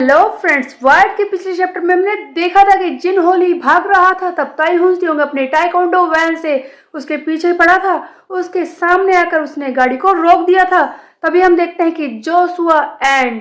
Hello friends, ward के पिछले chapter में हमने देखा था कि जिन होली भाग रहा था तब ताइहुन अपने टाइकोंडो वैन से उसके पीछे पड़ा था। उसके सामने आकर उसने गाड़ी को रोक दिया था। तभी हम देखते हैं कि जोशुआ एंड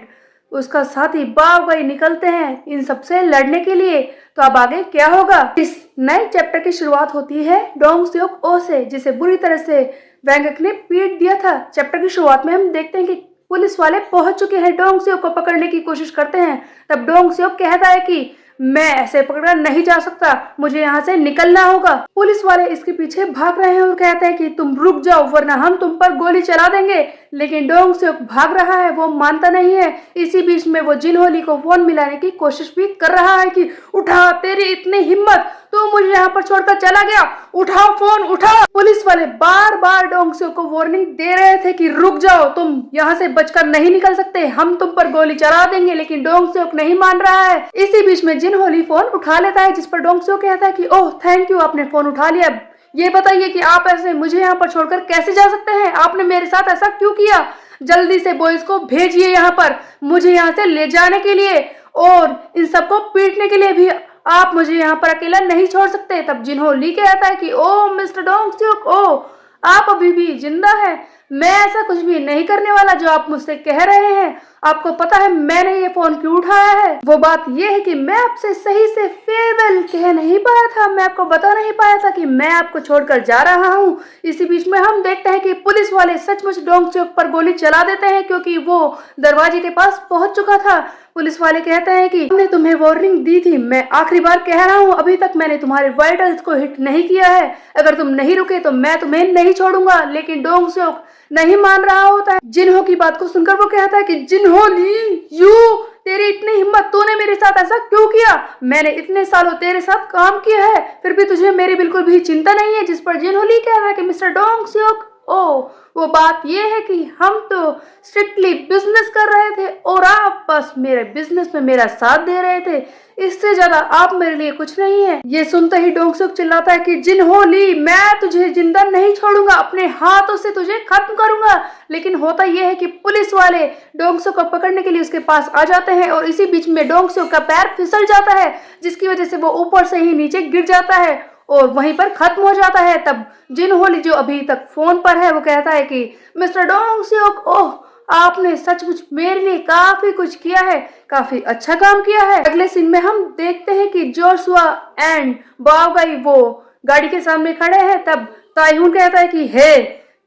उसका साथी बाओगाई निकलते हैं इन सबसे लड़ने के लिए। तो अब आगे क्या होगा? इस नए चैप्टर की शुरुआत होती है डोंग सियोक ओ से, जिसे बुरी तरह से वैंगक ने पीट दिया था। चैप्टर की शुरुआत में हम देखते हैं कि पुलिस वाले पहुंच चुके हैं, डोंग सियोक को पकड़ने की कोशिश करते हैं। तब डोंग सियोक कहता है कि मैं ऐसे पकड़ा नहीं जा सकता, मुझे यहाँ से निकलना होगा। पुलिस वाले इसके पीछे भाग रहे हैं और कहते हैं कि तुम रुक जाओ वरना हम तुम पर गोली चला देंगे। लेकिन डोंग सियोक भाग रहा है, वो मानता नहीं है। इसी बीच में वो जिन होली को फोन मिलाने की कोशिश भी कर रहा है कि उठा, तेरी इतनी हिम्मत, तू मुझे यहाँ पर छोड़कर चला गया, उठाओ फोन उठा। पुलिस वाले बार बार डोंग सियोक को वार्निंग दे रहे थे कि रुक जाओ, तुम यहाँ से बचकर नहीं निकल सकते, हम तुम पर गोली चला देंगे। लेकिन डोंग सियोक नहीं मान रहा है। इसी बीच में जिन होली फोन उठा लेता है, जिस पर डोंग सियोक कहता है कि ओह थैंक यू, आपने फोन उठा लिया। ये बताइए कि आप ऐसे मुझे यहाँ पर छोड़कर कैसे जा सकते हैं? आपने मेरे साथ ऐसा क्यों किया? जल्दी से बॉयज को भेजिए यहाँ पर, मुझे यहाँ से ले जाने के लिए और इन सबको पीटने के लिए भी। आप मुझे यहाँ पर अकेला नहीं छोड़ सकते। तब जिन होली कहता है कि ओ मिस्टर डोंग सियोक, ओ आप अभी भी जिंदा हैं, मैं ऐसा कुछ भी नहीं करने वाला जो आप मुझसे कह रहे हैं। आपको पता है मैंने ये फोन क्यों उठाया है? वो बात ये है कि मैं आपसे सही से फेयरवेल कह नहीं पाया था, मैं आपको बता नहीं पाया था कि मैं आपको छोड़कर जा रहा हूँ। इसी बीच में हम देखते हैं कि पुलिस वाले सचमुच डोंग सियोक पर गोली चला देते हैं, क्योंकि वो दरवाजे के पास पहुंच चुका था। पुलिस वाले कहते हैं कि हमने तुम्हें वार्निंग दी थी, मैं आखिरी बार कह रहा हूँ, अभी तक मैंने तुम्हारे वाइटल्स को हिट नहीं किया है, अगर तुम नहीं रुके तो मैं तुम्हें नहीं छोड़ूंगा। लेकिन डोंग सियोक नहीं मान रहा होता है। जिन्हो की बात को सुनकर वो कहता है कि जिन्हो ली, यू, तेरी इतनी हिम्मत, तूने मेरे साथ ऐसा क्यों किया? मैंने इतने सालों तेरे साथ काम किया है, फिर भी तुझे मेरी बिल्कुल भी चिंता नहीं है। जिस पर जिन्हो ली कह रहा है कि मिस्टर डोंग सियोक, ओ वो बात ये है कि हम तो स्ट्रिक्टली बिजनेस कर रहे थे और आप बस मेरे बिजनेस में मेरा साथ दे रहे थे, इससे ज्यादा आप मेरे लिए कुछ नहीं है। ये सुनते ही डोंग सियोक चिल्लाता है कि जिन हो ली, मैं तुझे जिंदा नहीं छोड़ूंगा, अपने हाथों से तुझे खत्म करूंगा। लेकिन होता यह है कि पुलिस वाले डोंग सियोक को पकड़ने के लिए उसके पास आ जाते हैं और इसी बीच में डोंग सियोक का पैर फिसल जाता है, जिसकी वजह से वो ऊपर से ही नीचे गिर जाता है और वहीं पर खत्म हो जाता है। तब जिन होली जो अभी तक फोन पर है वो कहता है कि मिस्टर डोंग सियोक, ओह आपने सचमुच मेरे लिए काफी कुछ किया है, काफी अच्छा काम किया है। अगले सीन में हम देखते हैं कि जोशुआ एंड बाओगाई वो गाड़ी के सामने खड़े हैं। तब ताइहुन कहता है कि हे,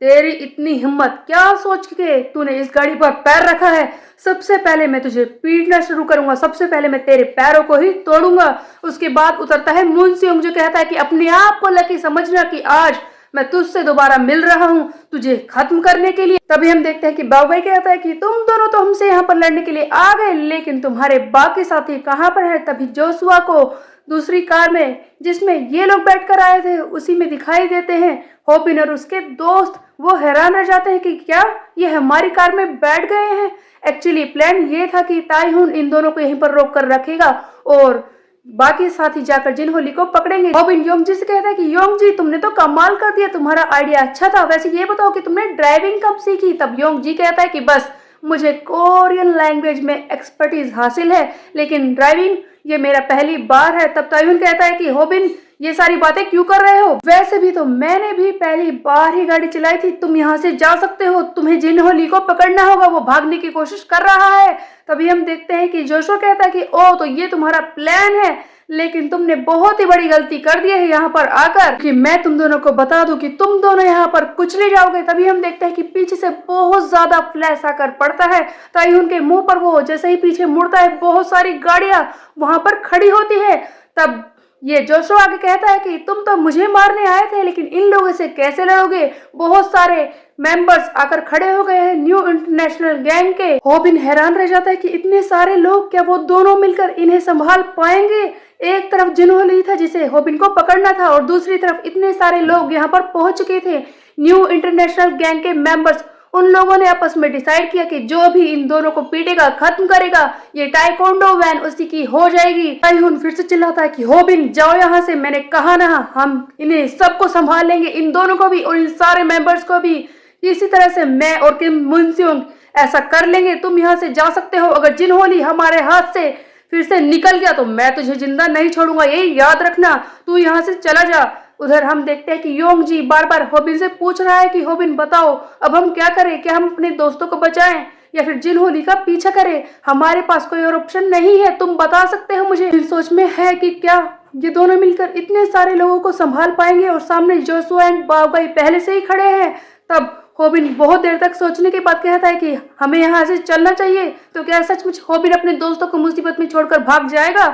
तेरी इतनी हिम्मत, क्या सोच के तूने इस गाड़ी पर पैर रखा है? सबसे पहले मैं तुझे पीटना शुरू करूंगा, सबसे पहले मैं तेरे पैरों को ही तोड़ूंगा। उसके बाद उतरता है मुंसियोंग, जो कहता है कि अपने आप को लकी समझना कि आज मैं तुझसे दोबारा मिल रहा हूँ तुझे खत्म करने के लिए। तभी हम देखते हैं कि बाओगाई कहता है कि तुम दोनों तो हमसे यहाँ पर लड़ने के लिए आ गए, लेकिन तुम्हारे बाकी साथी कहाँ पर है? तभी जोशुआ को दूसरी कार में जिसमें ये लोग बैठकर आए थे उसी में दिखाई देते हैं होबिन और उसके दोस्त। वो हैरान रह जाते हैं कि क्या ये हमारी कार में बैठ गए हैं? एक्चुअली प्लान ये था कि ताइहुन इन दोनों को यहीं पर रोक कर रखेगा और बाकी साथी जाकर जिन होली को पकड़ेंगे। होबिन योंगजी से कहता है कि योंगजी, तुमने तो कमाल कर दिया, तुम्हारा आइडिया अच्छा था, वैसे ये बताओ कि तुमने ड्राइविंग कब सीखी? तब योंगजी कहता है कि बस मुझे कोरियन लैंग्वेज में एक्सपर्टीज हासिल है, लेकिन ड्राइविंग ये मेरा पहली बार है। तब ताइहुन कहता है कि होबिन, ये सारी बातें क्यों कर रहे हो? वैसे भी तो मैंने भी पहली बार ही गाड़ी चलाई थी, तुम यहाँ से जा सकते हो, तुम्हें जिन होली को पकड़ना होगा, वो भागने की कोशिश कर रहा है। तभी हम देखते हैं कि जोशुआ कहता है कि ओ तो ये तुम्हारा प्लान है, लेकिन तुमने बहुत ही बड़ी गलती कर दी है यहाँ पर आकर, कि मैं तुम दोनों को बता दूं कि तुम दोनों यहाँ पर कुचले जाओगे। तभी हम देखते हैं कि पीछे से बहुत ज्यादा फ्लैश आकर पड़ता है ताइहुन के मुंह पर। वो जैसे ही पीछे मुड़ता है बहुत सारी गाड़ियां वहां पर खड़ी होती है। तब ये जोशुआ आगे कहता है कि तुम तो मुझे मारने आए थे, लेकिन इन लोगों से कैसे लड़ोगे? बहुत सारे मेंबर्स आकर खड़े हो गए हैं न्यू इंटरनेशनल गैंग के। होबिन हैरान रह जाता है कि इतने सारे लोग, क्या वो दोनों मिलकर इन्हें संभाल पाएंगे? एक तरफ जिन्होंने था जिसे होबिन को पकड़ना था और दूसरी तरफ इतने सारे लोग यहाँ पर पहुंच चुके थे न्यू इंटरनेशनल गैंग के मेंबर्स। उन लोगों ने आपस में डिसाइड किया कि जो भी इन दोनों को पीटेगा, खत्म करेगा, ये टाइकोंडो वैन उसी की हो जाएगी। ताइहुन फिर से चिल्लाता है कि होबिन जाओ यहाँ से, मैंने कहा ना हम इन्हें सबको संभाल लेंगे, इन दोनों को भी और इन सारे मेंबर्स को भी। इसी तरह से मैं और किम मुनसियोंग ऐसा कर लेंगे, तुम यहाँ से जा सकते हो। अगर जिनहोली हमारे हाथ से फिर से निकल गया तो मैं तुझे जिंदा नहीं छोड़ूंगा, यही याद रखना, तू यहाँ से चला जा। उधर हम देखते हैं कि योंग जी बार बार होबिन से पूछ रहा है कि होबिन बताओ अब हम क्या करें, क्या हम अपने दोस्तों को बचाएं या फिर जिनहोली का पीछा करें, हमारे पास कोई और ऑप्शन नहीं है, तुम बता सकते हो मुझे। फिर सोच में है कि क्या ये दोनों मिलकर इतने सारे लोगों को संभाल पाएंगे, और सामने जोशुआ एंड बाओगाई पहले से ही खड़े हैं। तब होबिन बहुत देर तक सोचने के बाद कहता है कि हमें यहाँ से चलना चाहिए। तो क्या सचमुच होबिन अपने दोस्तों को मुसीबत में छोड़कर भाग जाएगा?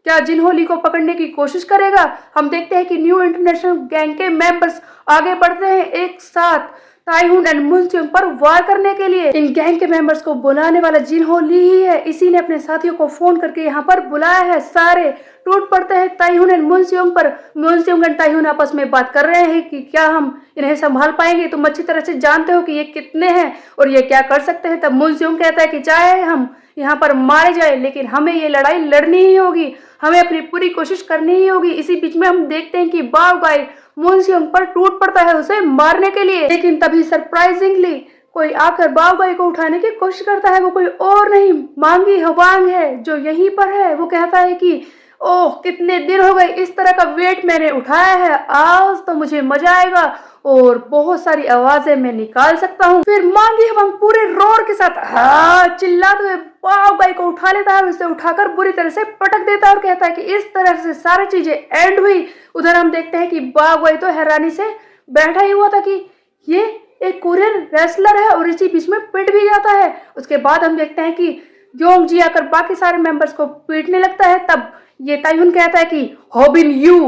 क्या जिनहोली को पकड़ने की कोशिश करेगा? हम देखते हैं कि न्यू इंटरनेशनल गैंग के मेंबर्स आगे बढ़ते हैं एक साथ ताइहुन एंड मुनस्योंग पर वार करने के लिए। इन गैंग के मेंबर्स को बुलाने वाला जिनहोली ही है, इसी ने अपने साथियों को फोन करके यहाँ पर बुलाया है। सारे टूट पड़ते हैं ताइहुन एंड मुनस्योंग पर। मुनस्योंग एंड ताइहुन आपस में बात कर रहे हैं कि क्या हम इन्हें संभाल पाएंगे, तुम अच्छी तरह से जानते हो कि ये कितने हैं और ये क्या कर सकते हैं। तब मुनस्योंग कहता है कि चाहे हम यहाँ पर मारे जाए लेकिन हमें ये लड़ाई लड़नी ही होगी, हमें अपनी पूरी कोशिश करनी ही होगी। इसी बीच में हम देखते हैं कि बाओगाई मुनस्योंग पर टूट पड़ता है उसे मारने के लिए, लेकिन तभी सरप्राइजिंगली कोई आकर बाओगाई को उठाने की कोशिश करता है। वो कोई और नहीं मांगी हवांग है जो यहीं पर है। वो कहता है कि ओह कितने दिन हो गए इस तरह का वेट मैंने उठाया है, आज तो मुझे मजा आएगा और बहुत सारी आवाजें मैं निकाल सकता हूँ। फिर मांगी हवांग पूरे रोर के साथ चिल्लाते हुए बाओगाई को उठा लेता है और उसे उठाकर बुरी तरह से पटक देता है और कहता है कि इस तरह से सारी चीजें एंड हुई। उधर हम देखते हैं कि बाओगाई तो हैरानी से बैठा ही हुआ था कि ये एक कोरियन रेसलर है और इसी बीच में पिट भी जाता है। उसके बाद हम देखते हैं कि योंग जी आकर बाकी सारे मेंबर्स को पीटने लगता है। तब ये ताइहुन कहता है कि होबिन यू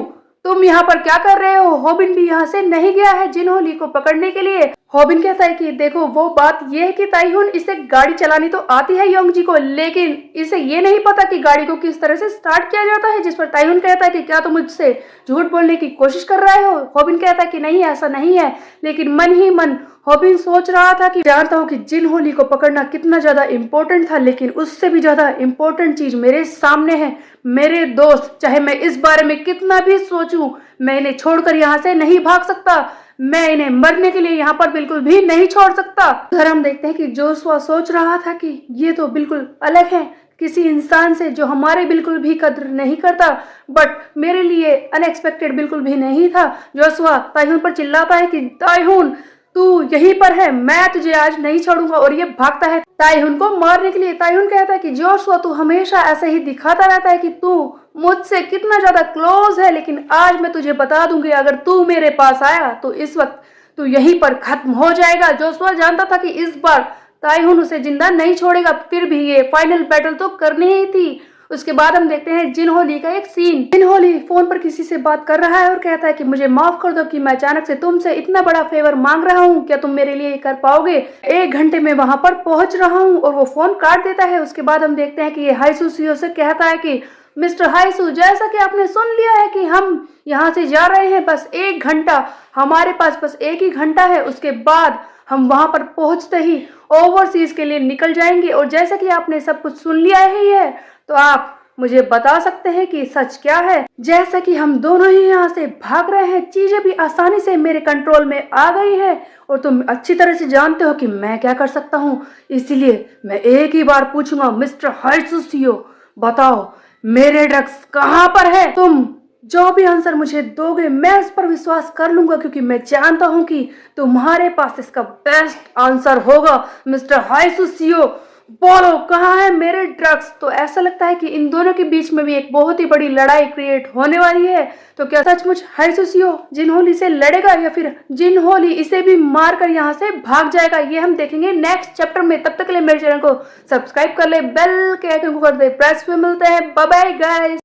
तुम यहाँ पर क्या कर रहे हो? होबिन भी यहाँ से नहीं गया है जिनहोली को पकड़ने के लिए। होबिन कहता है कि देखो वो बात ये है कि ताइहुन इसे गाड़ी चलानी तो आती है योंग जी को, लेकिन इसे ये नहीं पता कि गाड़ी को किस तरह से स्टार्ट किया जाता है। जिस पर ताइहुन कहता है कि क्या तुम मुझसे झूठ बोलने की कोशिश कर रहे हो? होबिन कहता है कि नहीं ऐसा नहीं है, लेकिन मन ही मन होबिन सोच रहा था कि जानता हूँ कि जिनहोली को पकड़ना कितना ज्यादा इम्पोर्टेंट था, लेकिन उससे भी ज्यादा इम्पोर्टेंट चीज मेरे सामने है, मेरे दोस्त। चाहे मैं इस बारे में कितना भी सोचूं, मैं इन्हें छोड़कर यहाँ से नहीं भाग सकता, मैं इन्हें मरने के लिए यहाँ पर बिल्कुल भी नहीं छोड़ सकता। उधर हम देखते हैं कि जोशुआ सोच रहा था कि ये तो बिल्कुल अलग है किसी इंसान से जो हमारे बिल्कुल भी कद्र नहीं करता, बट मेरे लिए अनएक्सपेक्टेड बिल्कुल भी नहीं था। जोशुआ ताइहुन पर चिल्लाता है कि ताइहुन तू यहीं पर है, मैं तुझे आज नहीं छोड़ूंगा, और ये भागता है ताइहुन को मारने के लिए। ताइहुन कहता है कि जोशुआ तू हमेशा ऐसे ही दिखाता रहता है कि तू मुझसे कितना ज्यादा क्लोज है, लेकिन आज मैं तुझे बता दूंगी अगर तू मेरे पास आया तो इस वक्त तू यहीं पर खत्म हो जाएगा। जोशुआ जानता था कि इस बार ताइहुन उसे जिंदा नहीं छोड़ेगा, फिर भी ये फाइनल बैटल तो करनी ही थी। उसके बाद हम देखते हैं जिनहोली का एक सीन। जिनहोली फोन पर किसी से बात कर रहा है और कहता है कि मुझे माफ कर दो कि मैं अचानक से तुमसे इतना बड़ा फेवर मांग रहा हूँ, क्या तुम मेरे लिए कर पाओगे? 1 घंटे में वहां पर पहुंच रहा हूँ, और वो फोन काट देता है। उसके बाद हम देखते हैं कि ये हाइसू सीओ से कहता है कि मिस्टर हाइसू, जैसा कि आपने सुन लिया है कि हम यहाँ से जा रहे हैं, बस 1 घंटा, हमारे पास बस 1 ही घंटा है, उसके बाद हम वहां पर पहुंचते ही ओवरसीज के लिए निकल जाएंगे। और जैसा कि आपने सब कुछ सुन लिया ही है, तो आप मुझे बता सकते हैं कि सच क्या है? जैसा कि हम दोनों ही यहाँ से भाग रहे हैं, चीजें भी आसानी से मेरे कंट्रोल में आ गई है, और तुम अच्छी तरह से जानते हो कि मैं क्या कर सकता हूँ, इसीलिए मैं एक ही बार पूछूंगा, मिस्टर हाइसू सीओ बताओ मेरे ड्रग्स कहाँ पर है? तुम जो भी आंसर मुझे दोगे मैं उस पर विश्वास कर लूंगा, क्योंकि मैं जानता हूं कि तुम्हारे पास इसका बेस्ट आंसर होगा। मिस्टर हाइसू सीओ बोलो कहाँ है मेरे ड्रग्स? तो ऐसा लगता है कि इन दोनों के बीच में भी एक बहुत ही बड़ी लड़ाई क्रिएट होने वाली है। तो क्या सचमुच हाइसू सीओ जिनहोली से लड़ेगा या फिर जिनहोली इसे भी मार कर यहाँ से भाग जाएगा? ये हम देखेंगे नेक्स्ट चैप्टर में। तब तक के लिए मेरे चैनल को सब्सक्राइब कर ले, बेल के आइकन को कर दे प्रेस। पे मिलते हैं, बाय बाय गाइस।